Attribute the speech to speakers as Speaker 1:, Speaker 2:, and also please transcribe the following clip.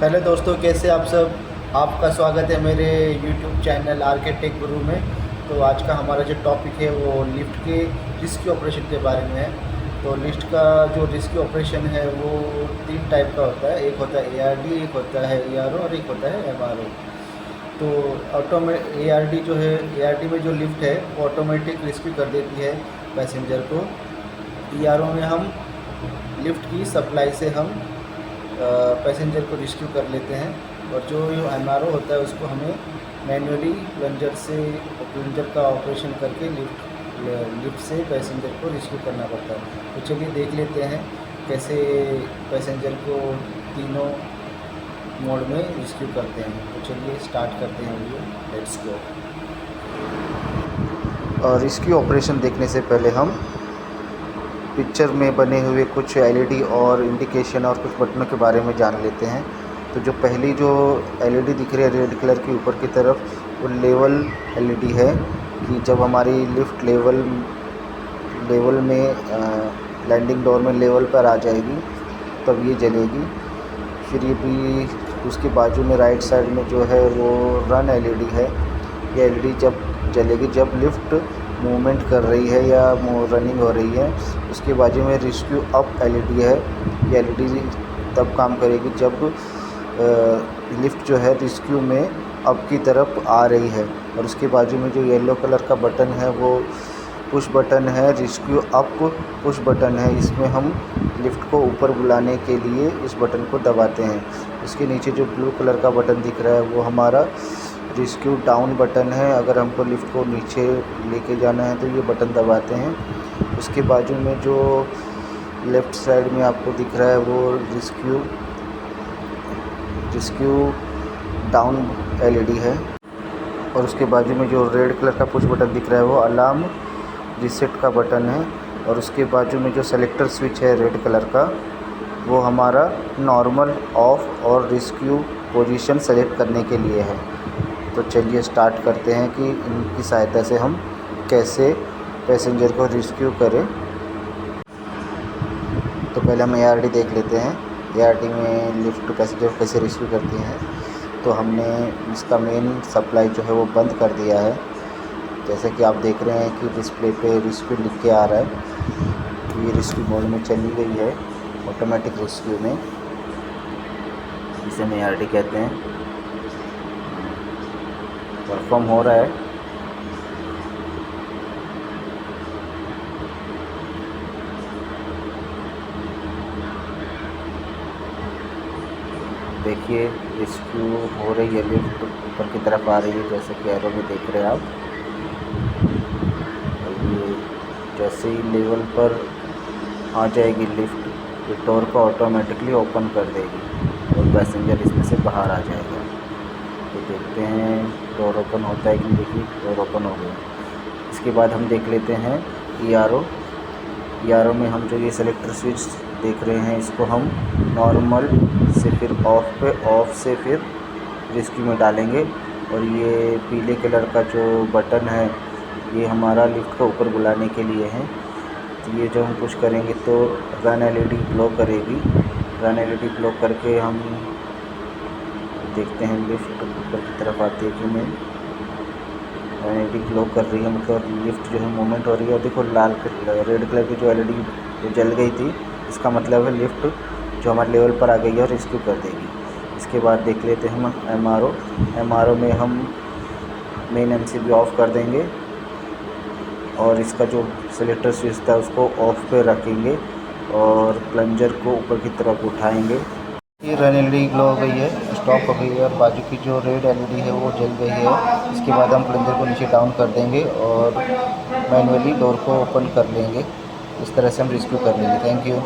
Speaker 1: पहले दोस्तों कैसे आप सब। आपका स्वागत है मेरे YouTube चैनल आर्किटेक्ट गुरु में। तो आज का हमारा जो टॉपिक है वो लिफ्ट के रिस्क्यू ऑपरेशन के बारे में है। तो लिफ्ट का जो रिस्क्यू ऑपरेशन है वो 3 टाइप का होता है। एक होता है ARD, एक होता है ERO और एक होता है MRO। तो ARD जो है, ARD में जो लिफ्ट है वो ऑटोमेटिक रिस्क्यू कर देती है पैसेंजर को। ERO में हम लिफ्ट की सप्लाई से हम पैसेंजर को रिस्क्यू कर लेते हैं। और जो MRO होता है उसको हमें मैन्युअली प्लंजर का ऑपरेशन करके लिफ्ट से पैसेंजर को रिस्क्यू करना पड़ता है। तो चलिए देख लेते हैं कैसे पैसेंजर को तीनों मोड में रिस्क्यू करते हैं। तो चलिए स्टार्ट करते हैं वीडियो, लेट्स गो। और रिस्क्यू ऑपरेशन देखने से पहले हम पिक्चर में बने हुए कुछ LED और इंडिकेशन और कुछ बटनों के बारे में जान लेते हैं। तो जो पहली जो LED दिख रही है रेड कलर की ऊपर की तरफ, वो लेवल LED है कि जब हमारी लिफ्ट लेवल में लैंडिंग डोर में लेवल पर आ जाएगी तब ये जलेगी। फिर ये भी उसके बाजू में राइट साइड में जो है वो रन LED है। ये LED जब जलेगी जब लिफ्ट मूवमेंट कर रही है या रनिंग हो रही है। उसके बाजू में रिस्क्यू अप LED है। ये LED तब काम करेगी जब लिफ्ट जो है रिस्क्यू में अप की तरफ आ रही है। और उसके बाजू में जो येलो कलर का बटन है वो पुश बटन है, रिस्क्यू अप पुश बटन है। इसमें हम लिफ्ट को ऊपर बुलाने के लिए इस बटन को दबाते हैं। उसके नीचे जो ब्लू कलर का बटन दिख रहा है वो हमारा रिस्क्यू डाउन बटन है। अगर हमको लिफ्ट को नीचे लेके जाना है तो ये बटन दबाते हैं। उसके बाजू में जो लेफ़्ट साइड में आपको दिख रहा है वो रिस्क्यू डाउन LED है। और उसके बाजू में जो रेड कलर का पुश बटन दिख रहा है वो अलार्म रीसेट का बटन है। और उसके बाजू में जो सेलेक्टर स्विच है रेड कलर का वो हमारा नॉर्मल, ऑफ और रिस्क्यू पोजीशन सेलेक्ट करने के लिए है। तो चलिए स्टार्ट करते हैं कि इनकी सहायता से हम कैसे पैसेंजर को रिस्क्यू करें। तो पहले हम ARD देख लेते हैं। ARD में लिफ्ट पैसेंजर को कैसे रिस्क्यू करती हैं। तो हमने इसका मेन सप्लाई जो है वो बंद कर दिया है। जैसे कि आप देख रहे हैं कि डिस्प्ले पे रिस्क्यू लिख के आ रहा है। ये रिस्क्यू मोड में चली गई है, ऑटोमेटिक रिस्क्यू में, इसे हम ARD कहते हैं। परफॉर्म हो रहा है। देखिए रिस्क्यू हो रही है, लिफ्ट ऊपर की तरफ आ रही है जैसे कि एरो में देख रहे हैं आप। और ये जैसे ही लेवल पर आ जाएगी लिफ्ट, ये डोर को ऑटोमेटिकली ओपन कर देगी और पैसेंजर इसमें से बाहर आ जाएगा। तो देखते हैं डोर ओपन होता है कि नहीं। देखिए डोर ओपन हो गया। इसके बाद हम देख लेते हैं ERO में हम जो ये सेलेक्टर स्विच देख रहे हैं इसको हम नॉर्मल से फिर ऑफ पे, ऑफ से फिर रिस्क्यू में डालेंगे। और ये पीले कलर का जो बटन है ये हमारा लिफ्ट को ऊपर बुलाने के लिए है। तो ये जो हम पुश करेंगे तो रन LED ग्लो करेगी। रन LED ग्लो करके हम देखते हैं लिफ्ट ऊपर की तरफ आती है कि नहीं। रन LED ग्लो कर रही है, मतलब लिफ्ट जो है मूवमेंट हो रही है। और देखो रेड कलर की जो LED जो जल गई थी, इसका मतलब है लिफ्ट जो हमारे लेवल पर आ गई है और रिस्क्यू कर देगी। इसके बाद देख लेते हैं हम MRO में हम मेन MCB ऑफ़ कर देंगे और इसका जो सेलेक्टर स्विच था उसको ऑफ पे रखेंगे और प्लंजर को ऊपर की तरफ उठाएंगे। ये रन LED ग्लो हो गई है, स्टॉप हो गई है और बाजू की जो रेड LED है वो जल गई है। इसके बाद हम प्लंजर को नीचे डाउन कर देंगे और मैनुअली डोर को ओपन कर लेंगे। इस तरह से हम रिस्क्यू कर लेंगे। Thank you.